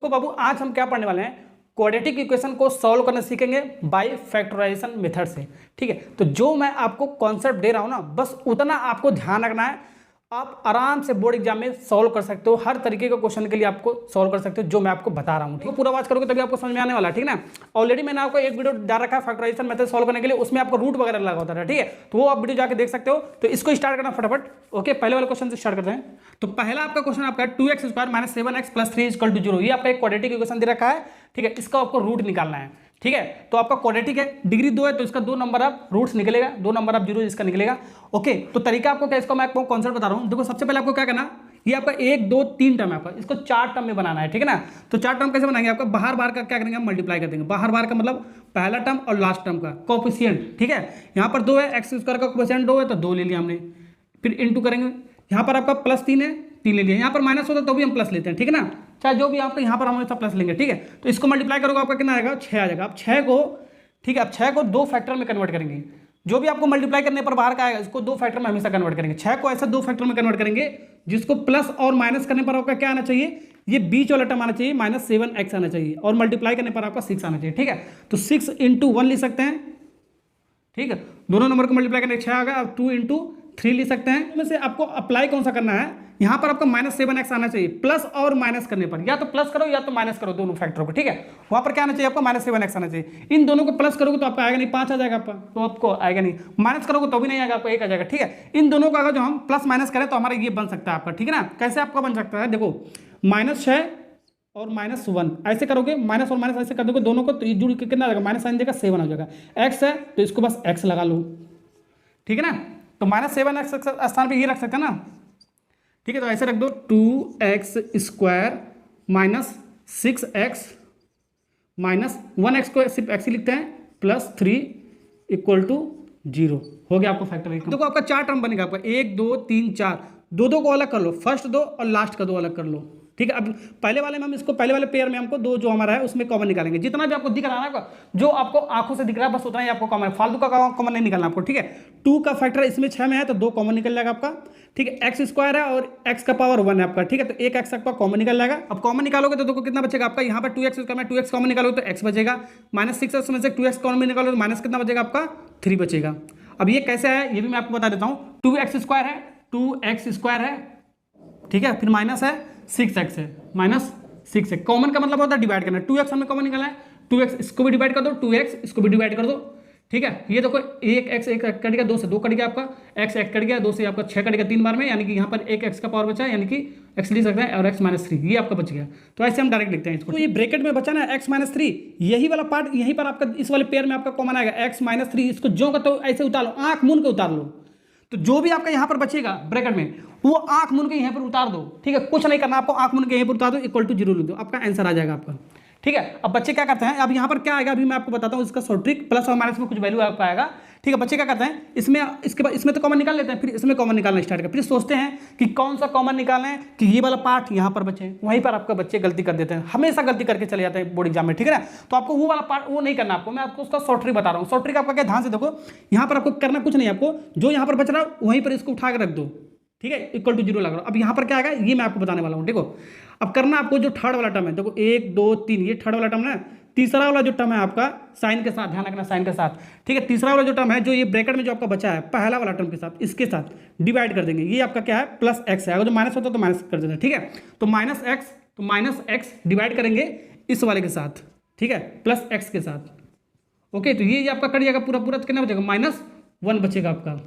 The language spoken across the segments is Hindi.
तो बाबू आज हम क्या पढ़ने वाले हैं, क्वाड्रेटिक इक्वेशन को सॉल्व करना सीखेंगे बाय फैक्टराइजेशन मेथड से। ठीक है, तो जो मैं आपको कॉन्सेप्ट दे रहा हूं ना, बस उतना आपको ध्यान रखना है। आप आराम से बोर्ड एग्जाम में सॉल्व कर सकते हो, हर तरीके के क्वेश्चन के लिए आपको सॉल्व कर सकते हो जो मैं आपको बता रहा हूं। ठीक है, पूरा वाच करोगे तभी आपको समझ में आने वाला है। ठीक है ना, ऑलरेडी मैंने आपको एक वीडियो डाल रखा है फैक्टराइजेशन मेथड सॉल्व करने के लिए, उसमें आपको रूट वगैरह लगा होता है। ठीक है, तो वो आप वीडियो जाके देख सकते हो। तो इसको स्टार्ट करना फटाफट। ओके, पहले वाले क्वेश्चन से स्टार्ट करते हैं। तो पहला आपका क्वेश्चन आपका 2x square minus 7x plus 3 equal to 0। ये आपका एक क्वाड्रेटिक इक्वेशन दे रखा है। ठीक है, इसका आपको रूट निकालना है। ठीक है, तो आपका क्वाड्रेटिक है, डिग्री 2 है, तो इसका 2 नंबर ऑफ रूट्स निकलेगा, 2 नंबर ऑफ जीरो इसका निकलेगा। ओके, तो तरीका आपको क्या, इसका मैं आपको कॉन्सेप्ट बता रहा हूँ। देखो, सबसे पहले आपको क्या करना, ये आपका 1 2 3 टर्म है आपका, इसको 4 टर्म में बनाना है। ठीक है ना, तो 4 टर्म कैसे बनाएंगे, आपका बाहर बार का क्या करेंगे, हम मल्टीप्लाई कर देंगे। बाहर बार का मतलब पहला टर्म और लास्ट टर्म का कोएफिशिएंट। ठीक है, यहाँ पर 2 है, एक्स स्क्वायर का कोएफिशिएंट 2 है तो 2 ले लिया हमने, फिर इंटू करेंगे। यहाँ पर आपका प्लस 3 है, 3 ले लिया। यहाँ पर माइनस होता है तो भी हम प्लस लेते हैं। ठीक है ना, चाहे जो भी आपका यहाँ पर हम हमेशा प्लस लेंगे। ठीक है, तो इसको मल्टीप्लाई करोगे आपका कितना आएगा, 6 आ जाएगा। आप 6 को, ठीक है, आप 6 को 2 फैक्टर में कन्वर्ट करेंगे। जो भी आपको मल्टीप्लाई करने पर बाहर का आएगा, इसको 2 फैक्टर में हमेशा कन्वर्ट करेंगे। 6 को ऐसे 2 फैक्टर में कन्वर्ट करेंगे जिसको प्लस और माइनस करने पर आपका क्या आना चाहिए, ये बीच वाला टर्म आना चाहिए, माइनस 7x आना चाहिए, और मल्टीप्लाई करने पर आपका 6 आना चाहिए। ठीक है, तो 6 इंटू 1 ले सकते हैं। ठीक है, दोनों नंबर को मल्टीप्लाई करने 6 आ गया। अब 2 इंटू 3 ले सकते हैं। इसमें से आपको अप्लाई कौन सा करना है, यहाँ पर आपका माइनस 7x आना चाहिए। प्लस और माइनस करने पर या तो प्लस करो या तो माइनस करो, दोनों फैक्टर को। ठीक है, वहाँ पर क्या आना चाहिए आपको, माइनस 7x आना चाहिए। इन दोनों को प्लस करोगे तो आपका आएगा नहीं, 5 आ जाएगा आपका, तो आपको आएगा नहीं। माइनस करोगे तो भी नहीं आएगा, आपको 1 आ जाएगा। ठीक है, इन दोनों का अगर जो हम प्लस माइनस करें तो हमारा ये बन सकता है आपका। ठीक है ना, कैसे आपका बन सकता है, देखो -6 और -1 ऐसे करोगे, माइनस और माइनस ऐसे कर दोगे दोनों को, तो जुड़ के कितना आ जाएगा, माइनस साइन देगा 7 हो जाएगा। x है तो इसको बस x लगा लो। ठीक है ना, तो -7x स्थान पे ये रख सकते हैं ना। ठीक है, तो ऐसे रख दो, 2x square minus 6x minus 1x को सिर्फ x ही लिखते हैं, प्लस 3 इक्वल टू 0 हो गया आपको फैक्टर। देखो आपका 4 टर्म बनेगा आपका, 1 2 3 4, दो को अलग कर लो, फर्स्ट 2 और लास्ट का 2 अलग कर लो। ठीक है, अब पहले वाले में हम इसको, पहले वाले पेयर में हमको 2 जो हमारा है उसमें कॉमन निकालेंगे। जितना भी आपको दिख रहा है ना, जो आपको आंखों से दिख रहा है बस उतना ही आपको कॉमन है, फालतू का कॉमन नहीं निकालना आपको। ठीक है, 2 का फैक्टर इसमें 6 में है तो 2 कॉमन निकल जाएगा आपका। ठीक है, एक्स स्क्वायर है और x का पावर 1 है आपका। ठीक है, तो एक x आपका कॉमन निकल जाएगा। अब कॉमन निकालोगे तो देखो कितना बचेगा आपका, यहाँ पर 2x स्क्वायर में 2x कॉमन निकालोगे तो x बचेगा, -6x में से 2x कॉमन निकालोगे तो माइनस कितना बचेगा आपका, 3 बचेगा। अब ये कैसे है ये भी मैं आपको बता देता हूँ। 2x स्क्वायर है, 2x स्क्वायर है, ठीक है, फिर माइनस है 6x है, -6 है। कॉमन का मतलब होता है डिवाइड करना। 2x हमें कॉमन निकालना है, 2x इसको भी डिवाइड कर दो, 2x इसको भी डिवाइड कर दो। ठीक है, ये देखो, एक x एक कट गया, 2 से 2 कट गया आपका, x एक कट गया, 2 से आपका 6 कट गया 3 बार में, यानी कि यहाँ पर एक x का पावर बचा है, यानी कि x लिख सकते हैं और x -3 ये आपका बच गया। तो ऐसे हम डायरेक्ट लिखते हैं इसको। तो ये ब्रैकेट में बचा ना x -3, यही वाला पार्ट यहीं पर आपका इस वाले पेयर में आपका कॉमन आएगा, x -3। इसको जो का तो ऐसे उतार लो, आंख मूंद के उतार लो, तो जो भी आपका यहाँ पर बचेगा ब्रैकेट में वो आंख मूंद के यहाँ पर उतार दो। ठीक है, कुछ नहीं करना आपको, आंख मूंद के यहाँ पर उतार दो, इक्वल टू 0 लिख दो, आपका आंसर आ जाएगा आपका। ठीक है, अब बच्चे क्या करते हैं, अब यहाँ पर क्या आएगा अभी मैं आपको बताता हूँ इसका शॉर्ट ट्रिक, प्लस और माइनस में कुछ वैल्यू आपका आएगा। ठीक है, बच्चे क्या करते हैं, इसमें इसके बाद इसमें तो कॉमन निकाल लेते हैं, फिर इसमें कॉमन निकालना स्टार्ट करते हैं, फिर सोचते हैं कि कौन सा कॉमन निकालें कि ये वाला पार्ट यहाँ पर बचे। वहीं पर आपका बच्चे गलती कर देते हैं, हमेशा गलती करके चले जाते हैं बोर्ड एग्जाम में। ठीक है ना, तो आपको वो वाला पार्ट वो नहीं करना, आपको मैं आपको उसका शॉर्ट ट्रिक बता रहा हूँ। शॉर्ट ट्रिक आपका क्या, ध्यान से देखो, यहाँ पर आपको करना कुछ नहीं, आपको जो यहाँ पर बच रहा है वहीं पर इसको उठा कर रख दो। ठीक है, इक्वल टू 0 लगा रहा हूँ। अब यहाँ पर क्या आएगा ये मैं आपको बताने वाला हूँ। देखो, अब करना आपको जो थर्ड वाला टर्म है, देखो 1 2 3 ये थर्ड वाला टर्म है। तीसरा वाला जो टर्म है आपका साइन के साथ, ध्यान रखना साइन के साथ। ठीक है, तीसरा वाला जो टर्म है, जो ये ब्रैकेट में जो आपका बचा है पहला वाला टर्म के साथ, इसके साथ डिवाइड कर देंगे। ये आपका क्या है, +x है, अगर जो माइनस होता है तो माइनस कर देना। ठीक है, तो -x डिवाइड करेंगे इस वाले के साथ। ठीक है, +x के साथ। ओके, तो ये आपका कट जाएगा, पूरा पूरा कितना बचेगा, -1 बचेगा आपका।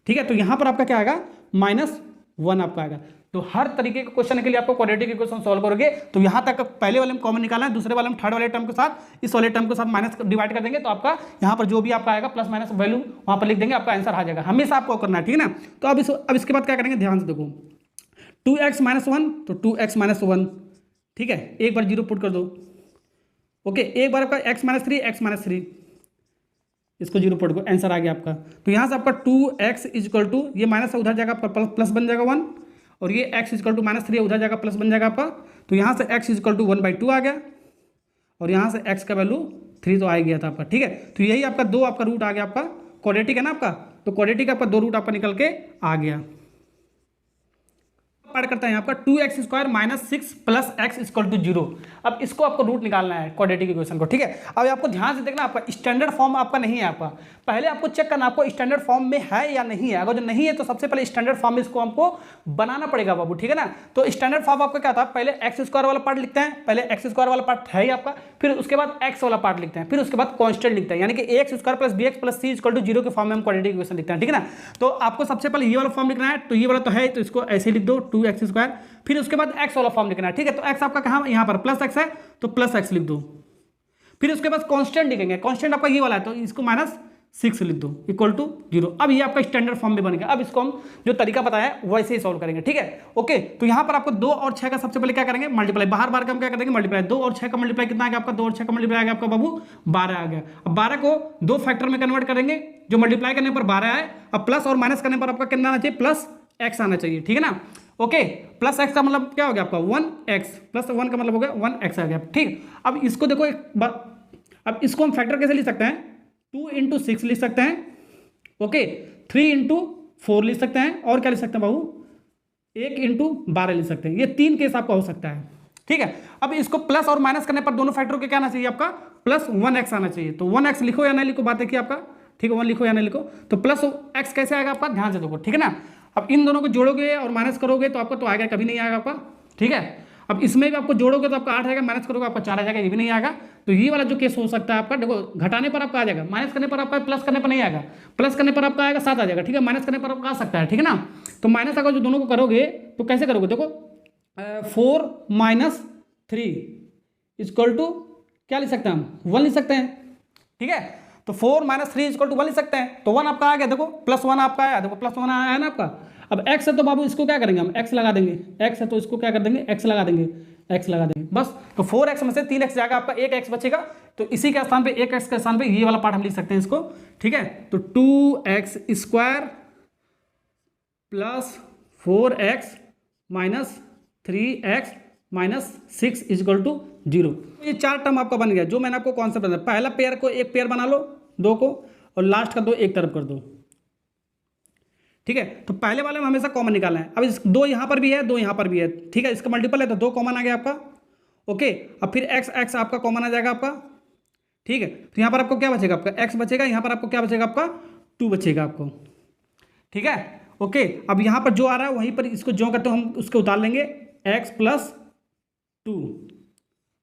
ठीक है, तो यहाँ पर आपका क्या आएगा, -1 आपका आएगा। तो हर तरीके के क्वेश्चन के लिए आपको क्वाड्रेटिक इक्वेशन सॉल्व करोगे तो यहाँ तक पहले वाले में कॉमन निकालना है, दूसरे वाले में थर्ड वाले टर्म के साथ इस वाले टर्म के साथ माइनस डिवाइड कर देंगे, तो आपका यहाँ पर जो भी आपका आएगा प्लस माइनस वैल्यू वहाँ पर लिख देंगे, आपका आंसर आ जाएगा। हमेशा आपको करना है। ठीक है ना, तो अब इसके बाद क्या करेंगे, ध्यान से देखो, 2x -1 तो 2x -1। ठीक है, एक बार 0 पुट कर दो। ओके, एक बार आपका x -3 इसको 0 पुट करो, आंसर आ गया आपका। तो यहाँ से आपका 2x इक्वल टू, ये माइनस उधर जाएगा आपका प्लस बन जाएगा 1, और ये x इक्वल टू -3 उधर जाएगा प्लस बन जाएगा आपका। तो यहाँ से x इक्वल टू 1/2 आ गया, और यहाँ से x का वैल्यू 3 तो आ गया था आपका। ठीक है, तो यही आपका 2 आपका रूट आ गया, आपका क्वाड्रेटिक है ना आपका, तो क्वाड्रेटिक आपका 2 रूट आपका निकल के आ गया। ऐड करते हैं यहाँ पर 2x² minus 6 plus x equal to 0। अब इसको आपको रूट निकालना है क्वाड्रेटिक इक्वेशन को, ठीक है। अब आपको ध्यान से देखना, आपका स्टैंडर्ड फॉर्म आपका नहीं है, आपका पहले आपको चेक करना आपको स्टैंडर्ड फॉर्म में है या नहीं है। अगर जो नहीं है तो सबसे पहले स्टैंडर्ड फॉर्म में इसको हमको बनाना पड़ेगा बाबू, ठीक है ना। तो स्टैंडर्ड फॉर्म आपका क्या था, पहले x² वाला पार्ट लिखते हैं, पहले x² वाला पार्ट है ही आपका, फिर उसके बाद x वाला पार्ट लिखते हैं, फिर उसके बाद कांस्टेंट लिखते हैं, यानी कि ax² plus bx plus c equal to 0 के फॉर्म में हम क्वाड्रेटिक इक्वेशन लिखते हैं, ठीक है ना। तो आपको सबसे पहले ये वाला फॉर्म लिखना है, तो ये वाला तो है तो इसको ऐसे लिख दो 2x², फिर उसके बाद x वाला फॉर्म लिखना है, ठीक है। तो x आपका कहाँ, यहाँ पर प्लस x है तो प्लस x लिख दो, फिर उसके बाद कांस्टेंट लिखेंगे, कांस्टेंट आपका ये वाला है तो इसको -6 लिख दो इक्वल टू 0। अब ये आपका स्टैंडर्ड फॉर्म में बन गया। अब इसको हम जो तरीका बताया वैसे ही सॉल्व करेंगे, ठीक है। ओके, तो यहाँ पर आपको 2 और 6 का सबसे पहले क्या करेंगे, मल्टीप्लाई, बाहर बार का हम क्या करेंगे मल्टीप्लाई। 2 और 6 का मल्टीप्लाई कितना आ गया आपका, 2 और 6 का मल्टीप्लाई आ गया आपका बाबू 12 आ गया। अब 12 को 2 फैक्टर में कन्वर्ट करेंगे, जो मल्टीप्लाई करने पर 12 आए, अब प्लस और माइनस करने पर आपका कितना आना चाहिए, प्लस x आना चाहिए, ठीक है ना। ओके, प्लस x का मतलब क्या हो गया आपका 1x, प्लस 1 का मतलब हो गया 1x आ गया, ठीक। अब इसको देखो एक बार, अब इसको हम फैक्टर कैसे लिख सकते हैं, 2 × 6 लिख सकते हैं, ओके, 3 × 4 लिख सकते हैं, और क्या लिख सकते हैं बाबू, 1 × 12 लिख सकते हैं। ये 3 केस आपका हो सकता है, ठीक है। अब इसको प्लस और माइनस करने पर दोनों फैक्टरों के क्या आना चाहिए आपका, प्लस 1x आना चाहिए। तो 1x लिखो या नहीं लिखो, बात देखिए आपका, ठीक है, 1 लिखो या नहीं लिखो। तो प्लस x कैसे आएगा आपका, ध्यान से देखो, ठीक है ना। अब इन दोनों को जोड़ोगे और माइनस करोगे तो आपका तो आएगा, कभी नहीं आएगा आपका, ठीक है। अब इसमें भी आपको जोड़ोगे तो आपका 8 आएगा, माइनस करोगे आपका 4 आ जाएगा, ये भी नहीं आएगा। तो ये वाला जो केस हो सकता है आपका, देखो घटाने पर आपका आ जाएगा, माइनस करने पर आपका, प्लस करने पर नहीं आएगा, प्लस करने पर आपका आएगा 7 आ जाएगा, ठीक है, माइनस करने पर आपका आ सकता है, ठीक है ना। तो माइनस अगर जो दोनों को करोगे तो कैसे करोगे, देखो 4 - 3 इक्वल टू क्या लिख सकते हैं हम, 1 लिख सकते हैं, ठीक है। तो 4 - 3 इक्वल टू 1 लिख सकते हैं। तो 1 आपका आ गया, देखो +1 आपका आया, देखो +1 आया है ना आपका। अब x है तो बाबू इसको क्या करेंगे हम, x लगा देंगे, x है तो इसको क्या कर देंगे, x लगा देंगे, x लगा देंगे बस। तो 4x में से 3x जाएगा आपका, 1x बचेगा। तो इसी के स्थान पे 1x के स्थान पे ये वाला पार्ट हम लिख सकते हैं इसको, ठीक है। तो 2x² plus 4x minus 3x minus 6 equal to 0। ये 4 टर्म आपका बन गया, जो मैंने आपको कॉन्सेप्ट बताया। पहला पेयर को एक पेयर बना लो, 2 को, और लास्ट का 2 एक तरफ कर दो, ठीक है। तो पहले वाले में हमेशा कॉमन निकालना है। अब इस 2 यहाँ पर भी है, 2 यहाँ पर भी है, ठीक है, इसका मल्टीपल है तो 2 कॉमन आ गया आपका, ओके। अब फिर x आपका कॉमन आ जाएगा आपका, ठीक है। तो यहाँ पर आपको क्या बचेगा, आपका x बचेगा, यहाँ पर आपको क्या बचेगा, आपका 2 बचेगा आपको, ठीक है, ओके। अब यहाँ पर जो आ रहा है वहीं पर इसको जो करते हो हम उसको उतार लेंगे, x + 2,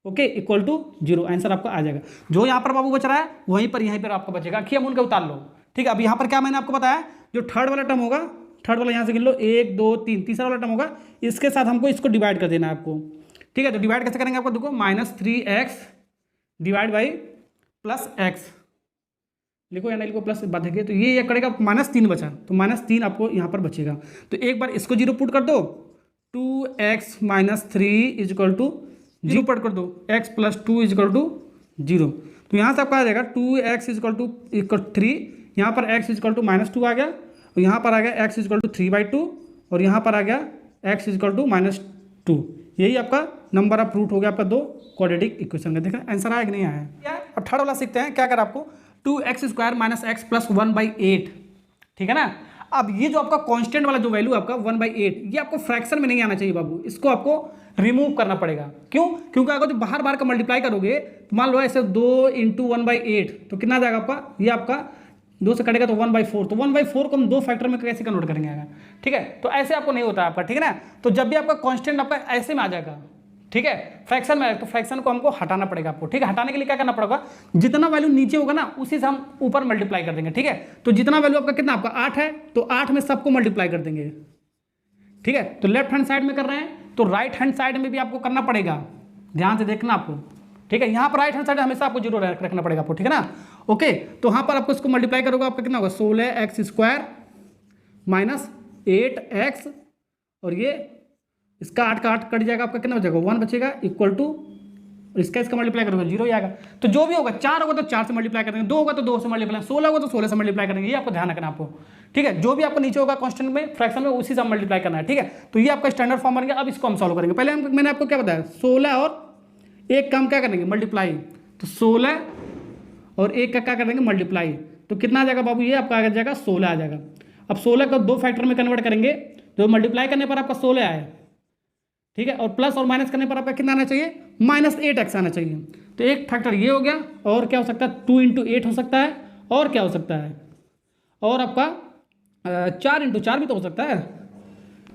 okay, equal to 0, answer आपका आ जाएगा। जो यहाँ पर बाबू बच रहा है वहीं पर यहीं पर आपका बचेगा, कि हम उनका उतार लो, ठीक है। अब यहाँ पर क्या मैंने आपको बताया, जो थर्ड वाला टर्म होगा, थर्ड वाला यहाँ से गिन लो, 1 2 3, तीसरा वाला टर्म होगा, इसके साथ हमको इसको डिवाइड कर देना है आपको, ठीक है। तो डिवाइड कैसे करेंगे आपको, देखो -3x डिवाइड बाई +x लिखो या नहीं लिखो, प्लस बात है। तो ये करेगा -3 बचा, तो -3 आपको यहाँ पर बचेगा। तो एक बार इसको 0 पुट कर दो, 2x - 3 इक्वल टू 0 पुट कर दो, x + 2 इक्वल टू 0। तो यहाँ से आपका आ जाएगा 2x = 3, यहाँ पर x = -2 आ गया, और यहाँ पर आ गया x = 3/2, और यहाँ पर आ गया x = -2। यही आपका नंबर ऑफ रूट हो गया आपका 2 क्वाड्रेटिक इक्वेशन का। देखा आंसर आया कि नहीं आया। अब थर्ड वाला सीखते हैं, क्या करा आपको, 2x² - x + 1/8, ठीक है ना। अब ये जो आपका कांस्टेंट वाला जो वैल्यू आपका 1/8, ये आपको फ्रैक्शन में नहीं आना चाहिए बाबू, इसको आपको रिमूव करना पड़ेगा। क्यों, क्योंकि अगर जो बाहर बाहर का मल्टीप्लाई करोगे तो मान लो ऐसे 2 × 1/8 तो कितना आ जाएगा आपका, ये आपका 2 से कटेगा तो 1/4, तो 1/4 को हम 2 फैक्टर में कैसे कन्वर्ट करेंगे आगे, ठीक है। तो ऐसे आपको नहीं होता आपका, ठीक है ना। तो जब भी आपका कांस्टेंट आपका ऐसे में आ जाएगा, ठीक है, फ्रैक्शन में, तो फ्रैक्शन को हमको हटाना पड़ेगा आपको, ठीक है। हटाने के लिए क्या करना पड़ेगा, जितना वैल्यू नीचे होगा ना उसी से हम ऊपर मल्टीप्लाई कर देंगे, ठीक है। तो जितना वैल्यू आपका कितना, आपका 8 है, तो 8 में सबको मल्टीप्लाई कर देंगे, ठीक है। तो लेफ्ट हैंड साइड में कर रहे हैं, तो राइट हैंड साइड में भी आपको करना पड़ेगा, ध्यान से देखना आपको, ठीक है। यहाँ पर राइट हैंड साइड हमेशा आपको 0 रखना पड़ेगा आपको, ठीक है ना, ओके। तो यहाँ पर आपको इसको मल्टीप्लाई करोगे, आपका कितना होगा, 16x² - 8x, और ये इसका 8 का 8 कट जाएगा, आपका कितना बचेगा, 1 बचेगा, इक्वल टू इसका मल्टीप्लाई करोगे 0 ही आएगा। तो जो भी होगा, 4 होगा तो 4 से मल्टीप्लाई करेंगे, 2 होगा तो 2 से मल्टीप्लाई, 16 होगा तो 16 से मल्टीप्लाई करेंगे, ये आपको ध्यान रखना आपको, ठीक है। जो भी आपको नीचे होगा कांस्टेंट में, फ्रैक्शन में, उसी से मल्टीप्लाई करना है, ठीक है। तो ये आपका स्टैंडर्ड फॉर्म बन गया। अब इसको हम सॉल्व करेंगे। पहले मैंने आपको क्या बताया, 16 और 1 का हम क्या करेंगे, मल्टीप्लाई। तो 16 और 1 का क्या करेंगे, मल्टीप्लाई। तो कितना आ जाएगा बाबू, ये आपका आ जाएगा 16 आ जाएगा। अब 16 को 2 फैक्टर में कन्वर्ट करेंगे, तो मल्टीप्लाई करने पर आपका 16 आए, ठीक है, और प्लस और माइनस करने पर आपका कितना आना चाहिए, -8x आना चाहिए। तो एक फैक्टर ये हो गया, और क्या हो सकता है 2 × 8 हो सकता है, और क्या हो सकता है, और आपका 4 × 4 भी तो हो सकता है,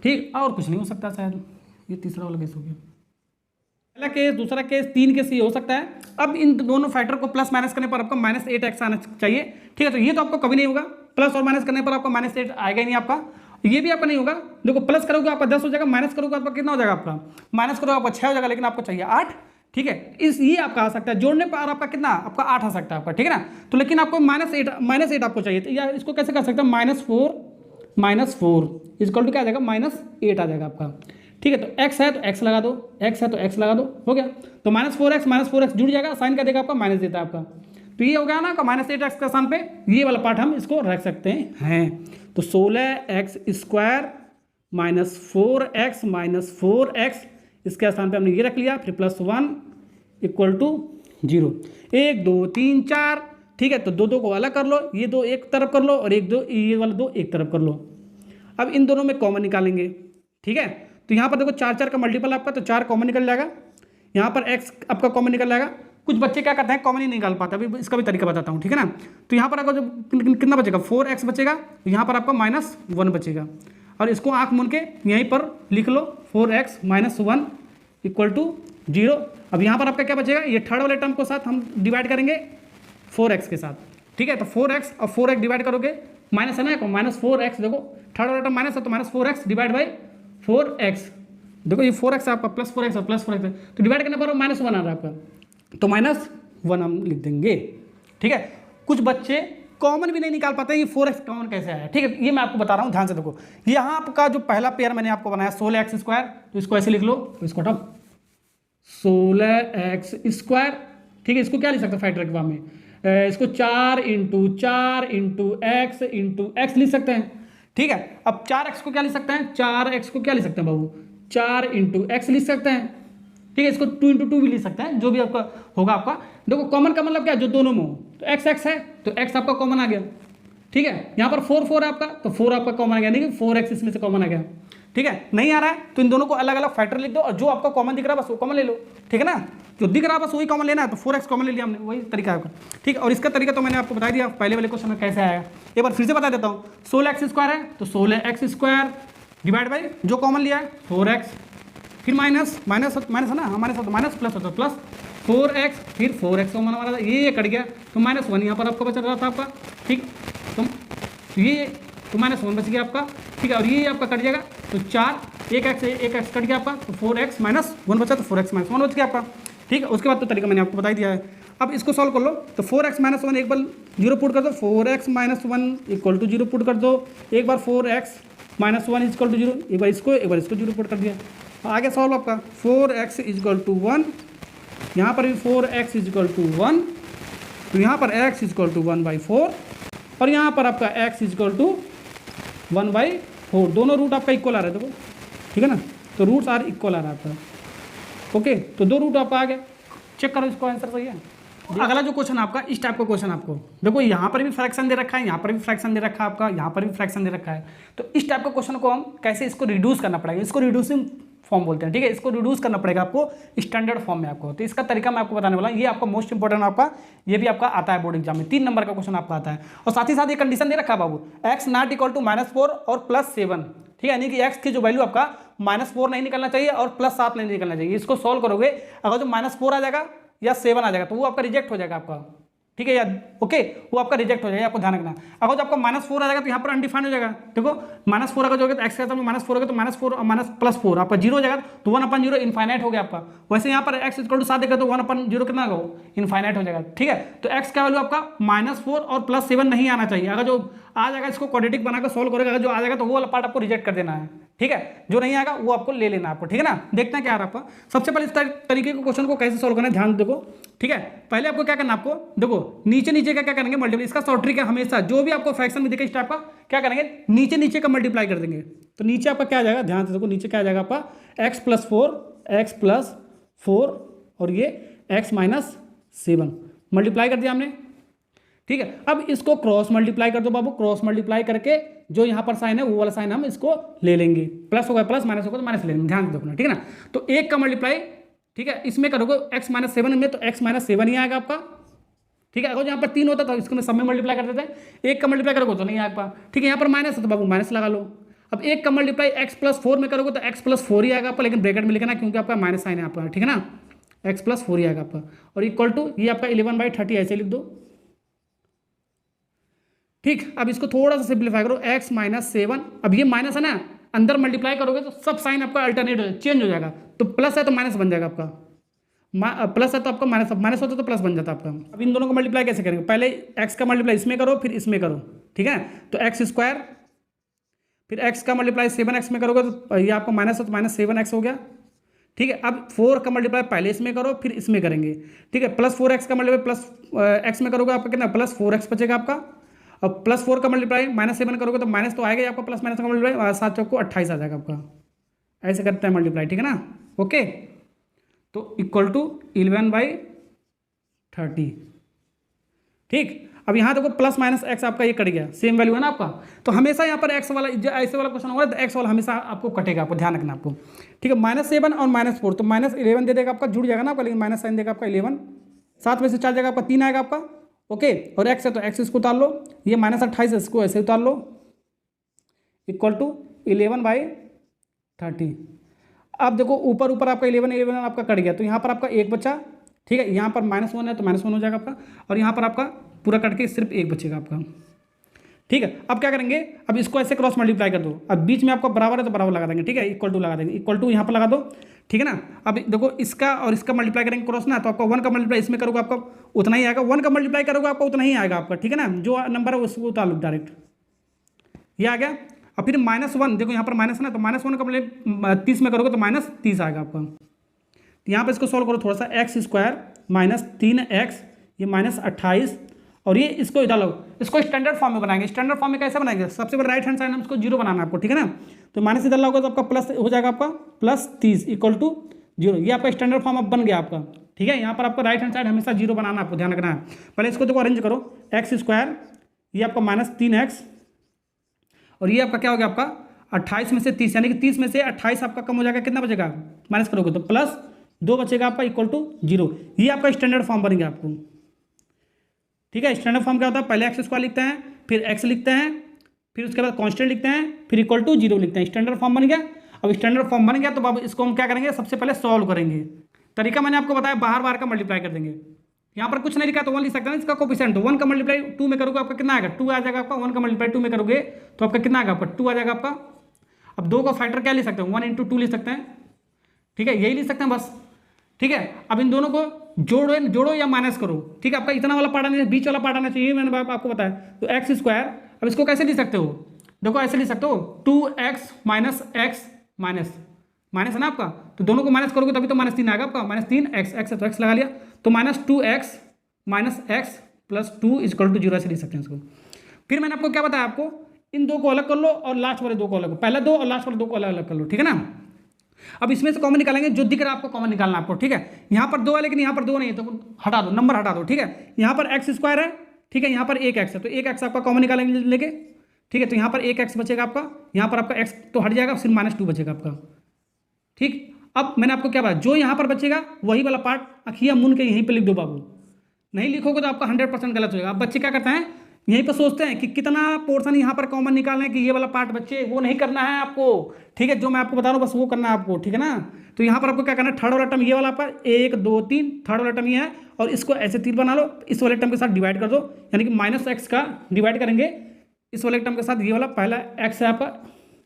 ठीक, और कुछ नहीं हो सकता शायद। ये तीसरा वाला केस हो गया। पहला केस, दूसरा केस, 3 केस ये हो सकता है। अब इन दोनों फैक्टर को प्लस माइनस करने पर आपको -8x आना चाहिए, ठीक है। तो ये तो आपको कभी नहीं होगा, प्लस और माइनस करने पर आपको -8 आएगा ही नहीं आपका। ये भी आपका नहीं होगा, देखो प्लस करोगे आपका 10 हो जाएगा, माइनस करोगे आपका कितना हो जाएगा, आपका माइनस करोगे आपका 6 हो जाएगा, लेकिन आपको चाहिए 8, ठीक है। ये आपका आ सकता है, जोड़ने पर आपका कितना, आपका 8 आ सकता है आपका, ठीक है ना। तो लेकिन आपको -8 आपको चाहिए, तो या इसको कैसे कर सकते हैं, -4 इक्वल टू क्या आ जाएगा, -8 आ जाएगा आपका, ठीक है। तो x है तो x लगा दो, x है तो x लगा दो, हो गया। तो -4x जुड़ जाएगा, साइन कर देगा आपका, माइनस देता है आपका। तो ये हो गया ना, -8x के स्थान पे ये वाला पार्ट हम इसको रख सकते हैं। तो 16x² -4x इसके स्थान पे हमने ये रख लिया, फिर +1 = 0, 1 2 3 4, ठीक है। तो दो को अलग कर लो, ये 2 एक तरफ कर लो, और ये वाला 2 एक तरफ कर लो। अब इन दोनों में कॉमन निकालेंगे, ठीक है। तो यहाँ पर देखो 4 का मल्टीपल आपका, तो 4 कॉमन निकल जाएगा, यहाँ पर x आपका कॉमन निकल जाएगा। कुछ बच्चे क्या करते हैं, कॉमन ही नहीं निकाल पाते, अभी इसका भी तरीका बताता हूँ, ठीक है ना। तो यहाँ पर आपको जो कितना बचेगा, 4x बचेगा, तो यहाँ पर आपका -1 बचेगा, और इसको आँख मूंद के यहीं पर लिख लो, 4x - 1 = 0। अब यहाँ पर आपका क्या बचेगा, ये थर्ड वाले टर्म को साथ हम डिवाइड करेंगे 4x के साथ, ठीक है। तो 4x और 4x डिवाइड करोगे, माइनस है ना, -4x, देखो थर्ड वाला टर्म माइनस है, तो -4x डिवाइड बाई 4x, देखो ये 4x आपका +4x और +4x है, तो डिवाइड करने पर -1 आ रहा है आपका, तो -1 हम लिख देंगे, ठीक है। कुछ बच्चे कॉमन भी नहीं निकाल पाते, ये 4x कॉमन कैसे आया, ठीक है। ये मैं आपको बता रहा हूँ, ध्यान से देखो। यहाँ आपका जो पहला पेयर मैंने आपको बनाया 16x², तो इसको ऐसे लिख लो, तो इसको हटाओ 16x², ठीक है। इसको क्या लिख सकते हैं फैक्टर के फॉर्म में, इसको 4 × 4 × x लिख सकते हैं, ठीक है। अब 4x को क्या लिख सकते हैं, 4x को क्या लिख सकते हैं बाबू, 4 × x लिख सकते हैं, ठीक है। इसको 2 × 2 भी लिख सकते हैं, जो भी आपका होगा आपका। देखो कॉमन का मतलब क्या है, जो दोनों में हो, तो x है तो x आपका कॉमन आ गया, ठीक है। यहाँ पर 4 है आपका, तो 4 आपका कॉमन आ गया, नहीं 4x इसमें से कॉमन आ गया, ठीक है। नहीं आ रहा है तो इन दोनों को अलग अलग फैक्टर लिख दो, और जो आपका कॉमन दिख रहा है बस वो कॉमन ले लो, ठीक है ना। जो दिख रहा है बस वही कॉमन लेना है, तो 4x कॉमन ले लिया हमने, वही तरीका है आपका, ठीक है। और इसका तरीका तो मैंने आपको बता दिया पहले वाले क्वेश्चन में कैसे आया, एक बार फिर से बता देता हूँ। 16x² है तो 16x² डिवाइड बाई जो कॉमन लिया है 4x, फिर माइनस है ना, हमारे साथ माइनस प्लस होता है, प्लस 4x, फिर 4x कॉमन हमारा ये कट गया, तो -1 यहाँ पर आपका बच रहा था आपका, ठीक। तो ये तो -1 बच गया आपका, ठीक है। और ये आपका कट जाएगा, तो 4 1x कट गया आपका, तो 4x - 1 बचा, तो 4x - 1 बच गया आपका, ठीक है। उसके बाद तो तरीका मैंने आपको बता दिया है। अब इसको सॉल्व कर लो, तो 4x - 1 एक बार 0 पुट कर दो, 4x - 1 = 0 पुट कर दो, एक बार 4x - 1 = 0, एक बार इसको 0 पुट कर दिया, आगे सॉल्व आपका 4x = 1, यहाँ पर भी 4x = 1, तो यहाँ पर x = 1/4, और यहाँ पर आपका x = 1/4, दोनों रूट आपका इक्वल आ रहा है, देखो, ठीक है ना। तो रूट्स आर इक्वल आ रहा है आपका, ओके। तो 2 रूट आपका आ गया, चेक करो इसको, आंसर सही है। अगला जो क्वेश्चन आपका, इस टाइप का क्वेश्चन आपको देखो, यहाँ पर भी फ्रैक्शन दे रखा है, यहाँ पर भी फ्रैक्शन दे रखा है आपका, यहाँ पर भी फ्रैक्शन दे रखा है। तो इस टाइप का क्वेश्चन को हम कैसे इसको रिड्यूस करना पड़ेगा, इसको रिड्यूसिंग फॉर्म बोलते हैं, ठीक है। इसको रिड्यूस करना पड़ेगा आपको स्टैंडर्ड फॉर्म में आपको, तो इसका तरीका मैं आपको बताने वाला हूँ। ये आपका मोस्ट इंपॉर्टेंट आपका, ये भी आपका आता है बोर्ड एग्जाम में, 3 नंबर का क्वेश्चन आपका आता है। और साथ ही साथ ये कंडीशन दे रखा है बाबू, x ≠ -4 और +7, ठीक है। यानी कि x की जो वैल्यू आपका -4 नहीं निकलना चाहिए और +7 नहीं निकलना चाहिए। इसको सॉल्व करोगे, अगर जो -4 आ जाएगा या 7 आ जाएगा, तो वो आपका रिजेक्ट हो जाएगा आपका, ठीक है या ओके, वो आपका रिजेक्ट हो जाएगा, आपको ध्यान रखना। अगर जो आपका -4 आ जाएगा तो यहाँ पर अनडिफाइंड हो जाएगा, देखो -4 अगर जो होगा तो x के साथ में -4 होगा, तो -4 और +4 आपका 0 हो जाएगा, तो 1/0 इनफाइनाइट हो गया आपका। वैसे यहाँ पर x = 7 देगा, तो 1/0 कितना होगा, इनफाइनाइट हो जाएगा, ठीक है। तो x का वैल्यू आपका -4 और +7 नहीं आना चाहिए। अगर जो आ जाएगा इसको क्वाड्रेटिक बनाकर सॉल्व करेगा, अगर जो आ जाएगा तो वो वाला पार्ट आपको रिजेक्ट कर देना है, ठीक है। जो नहीं आएगा वो आपको ले लेना आपको, ठीक है ना। देखते हैं क्या आ रहा है आपका। सबसे पहले इस तरीके के क्वेश्चन को कैसे सॉल्व करना है, ध्यान देखो, ठीक है। पहले आपको क्या करना है, आपको देखो नीचे का क्या करेंगे, मल्टीप्लाई। इसका शॉर्ट ट्रिक है, हमेशा जो भी आपको फ्रैक्शन में दिखे इस टाइप का क्या करेंगे, नीचे का मल्टीप्लाई कर देंगे। तो नीचे आपका क्या आ जाएगा, ध्यान से देखो, नीचे क्या आ जाएगा आपका x + 4 और ये x - 7 मल्टीप्लाई कर दिया हमने। ठीक है। अब इसको क्रॉस मल्टीप्लाई कर दो बाबू, क्रॉस मल्टीप्लाई करके जो यहाँ पर साइन है वो वाला साइन हम इसको ले लेंगे, प्लस होगा प्लस, माइनस होगा तो माइनस ले लेंगे, ध्यान दो अपना, ठीक है ना। तो एक का मल्टीप्लाई, ठीक है, इसमें करोगे x माइनस 7 में तो x माइनस 7 ही आएगा आपका, ठीक है। अगर यहाँ पर 3 होता तो इसको सब में मल्टीप्लाई कर देते हैं, एक का मल्टीप्लाई करोगे तो नहीं आएगा, ठीक है। यहाँ पर माइनस है तो बाबू माइनस लगा लो। अब एक का मल्टीप्लाई x प्लस 4 में करोगे तो x प्लस 4 ही आएगा आपका, लेकिन ब्रैकेट में लिखना क्योंकि आपका माइनस साइन है आपका, ठीक है ना, x प्लस 4 ही आएगा आपका। और इक्वल टू ये आपका 11/30 ऐसे लिख दो, ठीक। अब इसको थोड़ा सा सिंप्लीफाई करो, x माइनस 7, अब ये माइनस है ना, अंदर मल्टीप्लाई करोगे तो सब साइन आपका अल्टरनेट चेंज हो जाएगा, तो प्लस है तो माइनस बन जाएगा आपका, प्लस है तो आपका माइनस, माइनस होता तो प्लस बन जाता आपका। अब इन दोनों को मल्टीप्लाई कैसे करेंगे, पहले x का मल्टीप्लाई इसमें करो फिर इसमें करो, ठीक है। तो x स्क्वायर, फिर x का मल्टीप्लाई 7x में करोगे तो ये आपका माइनस है तो माइनस 7x हो गया, ठीक है। अब 4 का मल्टीप्लाई पहले इसमें करो फिर इसमें करेंगे, ठीक है। प्लस 4x का मल्टीप्लाई प्लस x में करोगे आपका कितना, प्लस 4x बचेगा आपका। अब प्लस 4 का मल्टीप्लाई माइनस 7 करोगे तो माइनस तो आएगा ही आपका, प्लस माइनस का मल्टीप्लाई 7 चौक को 28 आ जाएगा आपका, ऐसे करते हैं मल्टीप्लाई, ठीक है ना, ओके। तो इक्वल टू 11/30, ठीक। अब यहाँ देखो प्लस माइनस एक्स आपका ये कट गया, सेम वैल्यू है ना आपका, तो हमेशा यहाँ पर एक्स वाला ऐसे वाला क्वेश्चन होगा तो एक्स वाला हमेशा आपको कटेगा, आपको ध्यान रखना आपको, ठीक है। -7 और -4 तो -11 दे देगा आपका, जुड़ जाएगा ना आपका, लेकिन माइनस साइन देगा आपका 11, 7 में से 4 जाएगा आपका 3 आएगा आपका, ओके। और एक्स है तो एक्स इसको उतार लो, ये -28 इसको ऐसे उतार लो, इक्वल टू 11/30। अब देखो ऊपर ऊपर आपका 11 आपका कट गया, तो यहाँ पर आपका एक बचा, ठीक है। यहाँ पर -1 है तो -1 हो जाएगा आपका, और यहाँ पर आपका पूरा कट के सिर्फ एक बचेगा आपका, ठीक है। अब क्या करेंगे, अब इसको ऐसे क्रॉस मल्टीप्लाई कर दो, अब बीच में आपका बराबर है तो बराबर लगा देंगे, ठीक है, इक्वल टू लगा देंगे, इक्वल टू यहाँ पर लगा दो, ठीक है ना। अब देखो इसका और इसका मल्टीप्लाई करेंगे क्रॉस ना, तो आपका 1 का मल्टीप्लाई इसमें करोगे आपका उतना ही आएगा, 1 का मल्टीप्लाई करोगे आपका उतना ही आएगा आपका, ठीक है ना, जो नंबर है उसको उतार लो डायरेक्ट, ये आ गया। और फिर -1 देखो यहाँ पर माइनस है ना, तो -1 का मतलब 30 में करोगे तो -30 आएगा आपका। यहाँ पर इसको सॉल्व करो थोड़ा सा, x स्क्वायर माइनस 3x ये -28, और ये इसको इधर लो, इसको स्टैंडर्ड फॉर्म में बनाएंगे। स्टैंडर्ड फॉर्म में कैसे बनाएंगे, सबसे पहले राइट हैंड साइड हम इसको 0 बनाना है आपको, ठीक है ना। तो माइनस इधर लाओगे तो आपका प्लस हो जाएगा आपका, +30 इक्वल टू 0, ये आपका स्टैंडर्ड फॉर्म अब बन गया आपका, ठीक है। यहाँ पर आपको राइट हैंड साइड हमेशा 0 बनाना, आपको ध्यान रखना है। पहले इसको देखो अरेंज करो, x स्क्वायर ये आपका -3x, और ये आपका क्या हो गया आपका 28 में से 30, यानी कि 30 में से 28 आपका कम हो जाएगा, कितना बचेगा माइनस करोगे तो +2 बचेगा आपका, इक्वल टू 0। ये आपका स्टैंडर्ड फॉर्म बन गया आपको, ठीक है। स्टैंडर्ड फॉर्म क्या होता है, पहले एक्स स्क्वायर लिखते हैं, फिर एक्स लिखते हैं, फिर उसके बाद कांस्टेंट लिखते हैं, फिर इक्वल टू 0 लिखते हैं, स्टैंडर्ड फॉर्म बन गया। अब स्टैंडर्ड फॉर्म बन गया तो अब इसको हम क्या करेंगे, सबसे पहले सॉल्व करेंगे। तरीका मैंने आपको बताया, बाहर बाहर का मल्टीप्लाई कर देंगे, यहाँ पर कुछ नहीं लिखा तो 1 लिख सकते हैं, इसका कोफिशिएंट तो 1 का मल्टीप्लाई 2 में करोगे आपका कितना आएगा, 2 आ जाएगा आपका। 1 का मल्टीप्लाई 2 में करोगे तो आपका कितना आएगा, आपका 2 आ जाएगा आपका। अब 2 का फैक्टर क्या लिख सकते हैं, 1 × 2 लिख सकते हैं, ठीक है, यही लिख सकते हैं बस, ठीक है। अब इन दोनों को जोड़ो या माइनस करो, ठीक है। आपका इतना वाला पार्ट आना, बीच वाला पार्ट आना चाहिए, मैंने आपको बताया। तो एक्स स्क्वायर, अब इसको कैसे लिख सकते हो, देखो ऐसे लिख सकते हो, 2x माइनस एक्स माइनस है ना आपका, तो दोनों को माइनस करोगे तभी तो -3 आएगा आपका, -3x, एक्स है तो x लगा लिया, तो -2x minus x plus 2 equal to 0 ऐसे लिख सकते हैं इसको। फिर मैंने आपको क्या बताया, आपको इन दो को अलग कर लो और लास्ट वाले 2 को अलग, पहले 2 और लास्ट वाले 2 को अलग अलग कर लो, ठीक है ना। अब इसमें से कॉमन निकालेंगे, जो दिख रहा है आपको कॉमन निकालना आपको, ठीक है। यहाँ पर 2 है लेकिन यहाँ पर 2 नहीं है, तो हटा दो, नंबर हटा दो, ठीक है। यहाँ पर एक्स स्क्वायर है, ठीक है, यहाँ पर 1x है, तो 1x आपका कॉमन निकालेंगे लेके, ठीक है। तो यहाँ पर 1x बचेगा आपका, यहाँ पर आपका x तो हट जाएगा, सिर्फ -2 बचेगा आपका, ठीक। अब मैंने आपको क्या बताया, जो यहाँ पर बचेगा वही वाला पार्ट अखिया मुन के यहीं पर लिख दो बाबू, नहीं लिखोगे तो आपका 100% गलत होगा। अब बच्चे क्या करते हैं, यहीं पर सोचते हैं कि कितना पोर्शन यहाँ पर कॉमन निकालना है, कि ये वाला पार्ट बच्चे वो नहीं करना है आपको, ठीक है। जो मैं आपको बता रहा हूँ बस वो करना है आपको, ठीक है ना। तो यहाँ पर आपको क्या करना है, थर्ड वाला टर्म ये वाला पर 1 2 3, थर्ड वाला टर्म ये है, और इसको ऐसे 3 बना लो, इस वाले टर्म के साथ डिवाइड कर दो, यानी कि -x का डिवाइड करेंगे इस वाले टर्म के साथ, ये वाला पहला x है आपका,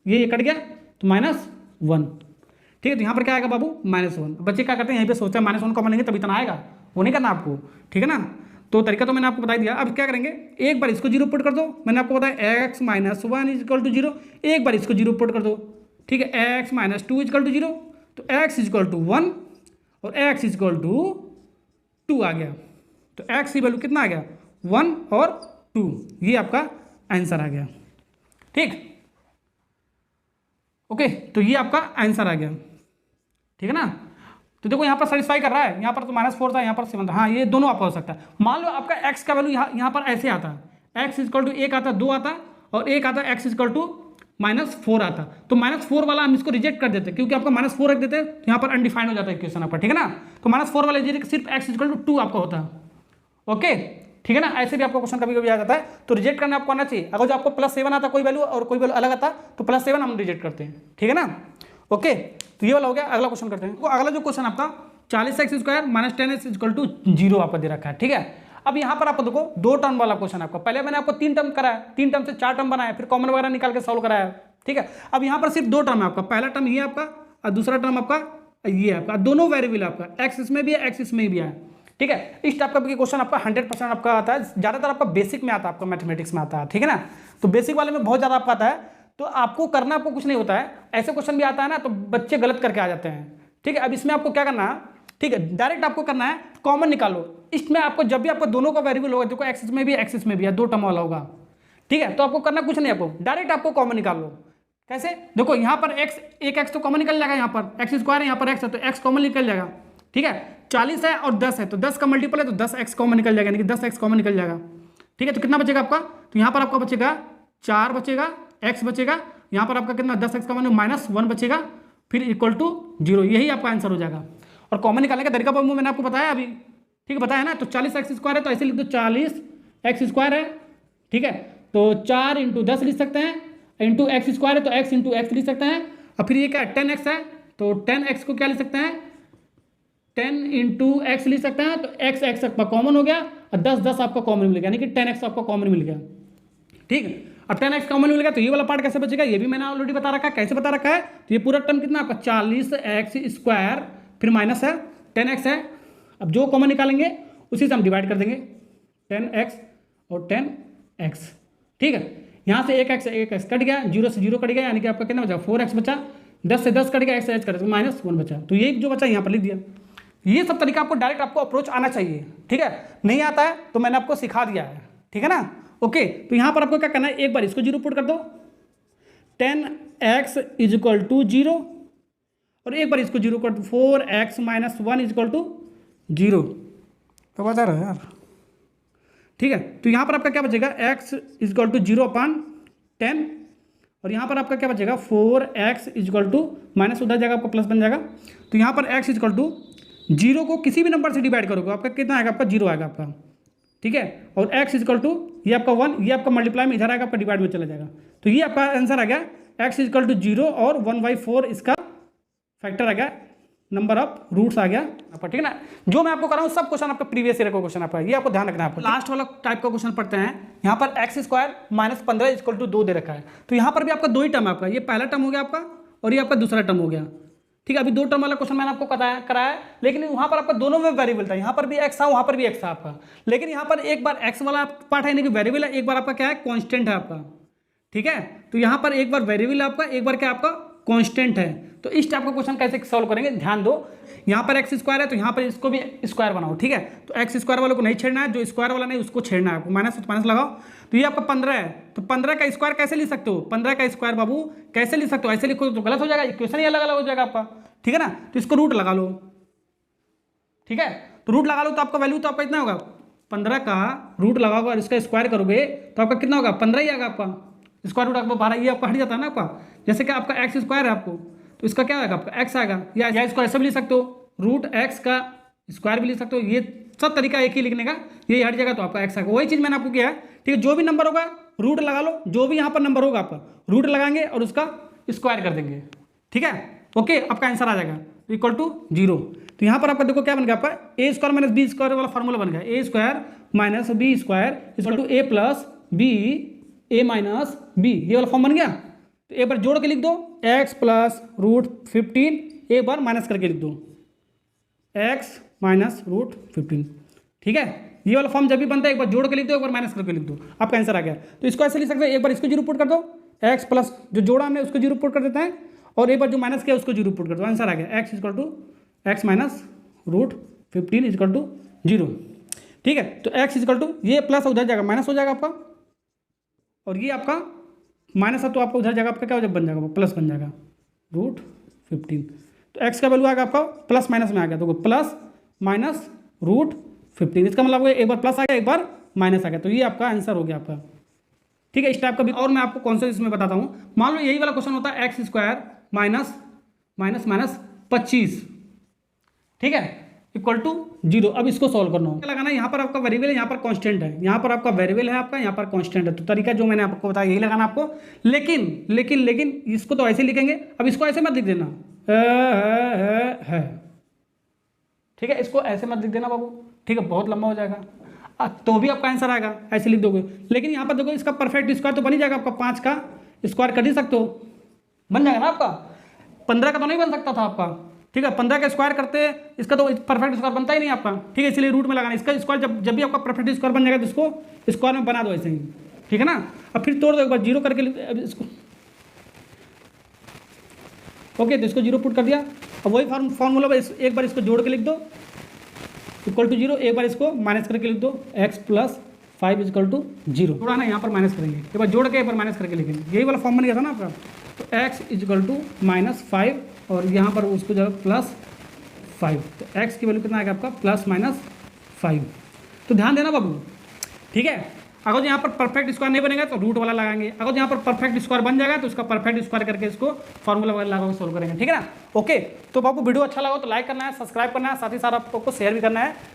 ये कट गया तो -1, ठीक है। तो यहाँ पर क्या आएगा बाबू, -1। बच्चे क्या करते हैं, यहीं पे सोचते हैं -1 कॉमन लेंगे तभी इतना आएगा, वो नहीं करना आपको, ठीक है ना। तो तरीका तो मैंने आपको बता दिया। अब क्या करेंगे, एक बार इसको 0 पुट कर दो, मैंने आपको बताया x - 1 इक्वल टू 0, एक बार इसको 0 पुट कर दो, ठीक है। x - 2 इक्वल टू 0, तो x इक्वल टू 1 और x इक्वल टू 2 आ गया, तो x की वैल्यू कितना आ गया, 1 और 2, ये आपका आंसर आ गया, ठीक, ओके। तो ये आपका आंसर आ गया, ठीक है ना। तो देखो यहाँ पर सेटिस्फाई कर रहा है, यहाँ पर तो -4 था, यहाँ पर 7 था। हाँ, ये दोनों आपका हो सकता है। मान लो आपका x का वैल्यू यहाँ पर ऐसे आता है, x इक्वल टू 1 आता, 2 आता, और 1 आता, x इक्वल टू -4 आता। तो -4 वाला हम इसको रिजेक्ट कर देते, क्योंकि आपका -4 रख देते तो यहाँ पर अनडिफाइंड हो जाता है इक्वेशन आपका, ठीक है ना। तो -4 वाले सिर्फ x इक्वल टू 2 आपका होता है। ओके, ठीक है ना। ऐसे भी आपको क्वेश्चन कभी कभी आ जाता है, तो रिजेक्ट करना आपको आना चाहिए। अगर जो आपको +7 आता कोई वैल्यू और कोई वैल्यू अलग आता, तो +7 हम रिजेक्ट करते हैं, ठीक है ना। ओके, तो ये वाला हो गया। अगला क्वेश्चन करते हैं। अगला जो क्वेश्चन आपका 40x square minus 10x equal to 0 आपका दे रखा है, ठीक है। अब यहाँ पर आपको देखो 2 टर्म वाला क्वेश्चन आपका, पहले मैंने आपको 3 टर्म कराया, 3 टर्म से 4 टर्म बनाया, फिर कॉमन वगैरह निकाल के सॉल्व कराया, ठीक है। अब यहाँ पर सिर्फ 2 टर्म है आपका, पहला टर्म ये आपका और दूसरा टर्म आपका ये आपका, दोनों वेरिएबल आपका, एक्स इसमें भी है, एक्स इसमें भी है, ठीक है। इस टाइप का क्वेश्चन आपका 100% आपका आता है, ज़्यादातर आपका बेसिक में आता है, आपका मैथमेटिक्स में आता है, ठीक है ना। तो बेसिक वाले में बहुत ज़्यादा आपका आता है, तो आपको करना आपको कुछ नहीं होता है। ऐसे क्वेश्चन भी आता है ना, तो बच्चे गलत करके आ जाते हैं, ठीक है। अब इसमें आपको क्या करना है, ठीक है, डायरेक्ट आपको करना है कॉमन निकालो। इसमें आपको जब भी आपको दोनों का वेरिएबल होगा, देखो एक्सिस में भी एक्सिस में भी है, 2 टर्म वाला होगा, ठीक है। तो आपको करना कुछ नहीं, आपको डायरेक्ट आपको कॉमन निकाल लो। कैसे, देखो यहाँ पर x, एक x तो कॉमन निकल जाएगा, यहाँ पर x स्क्वायर है, यहाँ पर x है, तो x कॉमन निकल जाएगा, ठीक है। 40 है और 10 है, तो 10 का मल्टीपल है, तो 10x कॉमन निकल जाएगा, यानी कि 10x कॉमन निकल जाएगा, ठीक है। तो कितना बचेगा आपका, तो यहाँ पर आपका बचेगा 4 बचेगा, x बचेगा, यहाँ पर आपका कितना, 10x का मान -1 बचेगा, फिर इक्वल टू 0, यही आपका आंसर हो जाएगा। और कॉमन निकालने का तरीका मैंने आपको बताया अभी, ठीक है, बताया ना। तो 40x स्क्वायर है, तो ऐसे लिख दो 40x स्क्वायर है, ठीक है। तो 4 × 10 लिख सकते हैं, इंटू एक्स स्क्वायर है तो x × x लिख सकते हैं। और फिर ये क्या 10x है, तो 10x को क्या लिख सकते हैं, 10 × x लिख सकते हैं। तो x आपका कॉमन हो गया और 10 आपका कॉमन मिल गया, यानी कि 10x आपका कॉमन मिल गया, ठीक है। अब 10x कॉमन मिल गया, तो ये वाला पार्ट कैसे बचेगा, ये भी मैंने ऑलरेडी बता रखा है, कैसे बता रखा है। तो ये पूरा टर्म कितना आपका 40x स्क्वायर, फिर माइनस है 10x है। अब जो कॉमन निकालेंगे उसी से हम डिवाइड कर देंगे, 10x और 10x, ठीक है। यहाँ से 1x कट गया, 0 से 0 कट गया, यानी कि आपका कितना बचा, 4x बचा, 10 से 10 कट गया, x से h कट गया, -1 बचा। तो ये जो बचा यहाँ पर लिख दिया। ये सब तरीका आपको डायरेक्ट आपको अप्रोच आना चाहिए, ठीक है। नहीं आता है तो मैंने आपको सिखा दिया है, ठीक है ना। ओके, तो यहाँ पर आपको क्या करना है, एक बार इसको 0 पुट कर दो, 10x = 0, और एक बार इसको 0 कर दो, 4x - 1 = 0। तो बता रहे हो यार, ठीक है। तो यहाँ पर आपका क्या बचेगा, x = 0/10, और यहाँ पर आपका क्या बचेगा, 4x = माइनस उधर जाएगा आपका प्लस बन जाएगा। तो यहाँ पर x = 0 को किसी भी नंबर से डिवाइड करोगे आपका कितना आएगा, आपका 0 आएगा आपका, ठीक है। और x = ये आपका 1, ये आपका मल्टीप्लाई में इधर आएगा, आपका डिवाइड में चला जाएगा। तो ये आपका आंसर आ गया, x = 0 और 1/4 इसका फैक्टर आ गया, नंबर ऑफ रूट्स आ गया आपका, ठीक है ना। जो मैं आपको कर रहा हूँ सब क्वेश्चन आपका प्रीवियस ईयर का क्वेश्चन आपका, ये आपको ध्यान रखना है। आपको लास्ट वाला टाइप का क्वेश्चन पढ़ते हैं। यहाँ पर x² - 15 = 2 दे रखा है। तो यहाँ पर भी आपका 2 ही टर्म है आपका, ये पहला टर्म हो गया आपका और ये आपका दूसरा टर्म हो गया, ठीक है। अभी 2 टर्म वाला क्वेश्चन मैंने आपको कराया, लेकिन वहाँ पर आपका दोनों में वेरिएबल था, यहाँ पर भी x था, वहाँ पर भी x था आपका। लेकिन यहाँ पर एक बार x वाला पार्ट है, यानी कि वेरिएबल है, एक बार आपका क्या है, कॉन्स्टेंट है आपका, ठीक है। तो यहाँ पर एक बार वेरिएबल है आपका, एक बार क्या आपका कांस्टेंट है। तो इस टाइप का क्वेश्चन कैसे सॉल्व करेंगे, ध्यान दो। यहाँ पर x² है, तो यहाँ पर इसको भी स्क्वायर बनाओ, ठीक है। तो x² वाले को नहीं छेड़ना है, जो स्क्वायर वाला नहीं उसको छेड़ना है आपको, माइनस लगाओ। तो ये आपका 15 है, तो 15 का स्क्वायर कैसे लिख सकते हो, 15 का स्क्वायर बाबू कैसे लिख सकते हो, ऐसे लिखो तो गलत हो जाएगा, इक्वेशन ही अलग अलग हो जाएगा आपका, ठीक है ना। तो इसको रूट लगा लो, ठीक है। तो रूट लगा लो, तो आपका वैल्यू तो आपका इतना होगा, 15 का रूट लगाओगे और इसका स्क्वायर करोगे तो आपका कितना होगा, 15 ही आएगा आपका। स्क्वायर रूट आपका 12, ये आपका हट जाता है ना आपका। जैसे कि आपका x² है आपको, तो इसका क्या आएगा, आपका x आएगा, या इसको ऐसे भी लिख सकते हो, √x का स्क्वायर भी लिख सकते हो। ये सब तरीका एक ही लिखने का, ये हट जाएगा तो आपका x आएगा। वही चीज़ मैंने आपको किया है, ठीक है। जो भी नंबर होगा रूट लगा लो, जो भी यहाँ पर नंबर होगा आपका रूट लगाएंगे और उसका स्क्वायर कर देंगे, ठीक है। ओके, आपका आंसर आ जाएगा =0। तो यहाँ पर आपका देखो क्या बन गया, आपका a² - b² वाला फॉर्मूला बन गया, a² - b² = a + b a - b, ये वाला फॉर्म बन गया। तो एक बार जोड़ के लिख दो, x + √15, एक बार माइनस करके लिख दो, x - √15, ठीक है। ये वाला फॉर्म जब भी बनता है एक बार जोड़ के लिख दो, एक बार माइनस करके लिख दो, आपका आंसर आ गया। तो इसको ऐसे लिख सकते हैं, एक बार इसको 0 पुट कर दो, x प्लस जो जोड़ा हमने उसको 0 पुट कर देते हैं, और एक बार जो माइनस किया उसको 0 पुट कर दो, आंसर आ गया, x = x - √15 = 0, ठीक है। तो x = ये प्लस उधर जाएगा माइनस हो जाएगा आपका, और ये आपका माइनस है तो आपका उधर जाएगा, आपका क्या हो जाएगा, बन जाएगा प्लस बन जाएगा √15। तो एक्स का वैल्यू आएगा आपका प्लस माइनस में आ गया, तो प्लस माइनस √15। इसका मतलब एक बार प्लस आ गया, एक बार माइनस आ गया, तो ये आपका आंसर हो गया आपका। ठीक है, इस टाइप का भी और मैं आपको कौन सा इसमें बताता हूँ। मान लो यही वाला क्वेश्चन होता है x² माइनस माइनस माइनस 25, ठीक है, इक्वल टू 0। अब इसको सॉल्व करना होगा, लगाना है यहाँ पर आपका वेरिएबल है, यहाँ पर कांस्टेंट है, यहाँ पर आपका वेरिएबल है आपका, यहाँ पर कांस्टेंट है। तो तरीका जो मैंने आपको बताया यही लगाना आपको, लेकिन लेकिन लेकिन इसको तो ऐसे लिखेंगे। अब इसको ऐसे मत लिख देना है, ठीक है, इसको ऐसे मत लिख देना बाबू, ठीक है, बहुत लंबा हो जाएगा, तो भी आपका आंसर आएगा, ऐसे लिख दोगे। लेकिन यहाँ पर देखो इसका परफेक्ट स्क्वायर तो बन ही जाएगा आपका, 5 का स्क्वायर कर ही सकते हो, बन जाएगा ना आपका। 15 का तो नहीं बन सकता था आपका, ठीक है, 15 का स्क्वायर करते इसका तो परफेक्ट स्क्वायर बनता ही नहीं आपका, ठीक है, इसलिए रूट में लगाना। इसका स्क्वायर जब भी आपका परफेक्ट स्क्वायर बन जाएगा तो इसको स्क्वायर में बना दो ऐसे ही, ठीक है ना। अब फिर तोड़ दो एक बार, 0 करके इसको, ओके, तो इसको 0 पुट कर दिया। अब वही फॉर्मूला एक बार इसको जोड़ के लिख दो, इक्वल टू 0, एक बार इसको माइनस करके लिख दो, x + 5 इक्वल टू 0। थोड़ा ना यहाँ पर माइनस करेंगे, एक बार जोड़ के एक बार माइनस करके लिखेंगे, यही वाला फॉर्म बन गया था ना आपका। तो x इक्वल टू -5 और यहाँ पर उसको जो +5, तो x की वैल्यू कितना आएगा आपका +-5। तो ध्यान देना बाबू, ठीक है। अगर यहाँ पर परफेक्ट स्क्वायर नहीं बनेगा तो रूट वाला लगाएंगे, अगर यहाँ पर परफेक्ट स्क्वायर बन जाएगा तो इसका परफेक्ट स्क्वायर करके इसको फॉर्मूला वगैरह लगा के सोल्व करेंगे, ठीक है ना। ओके, तो बाबू वीडियो अच्छा लगा तो लाइक करना है, सब्सक्राइब करना है, साथ ही साथ आपको शेयर भी करना है।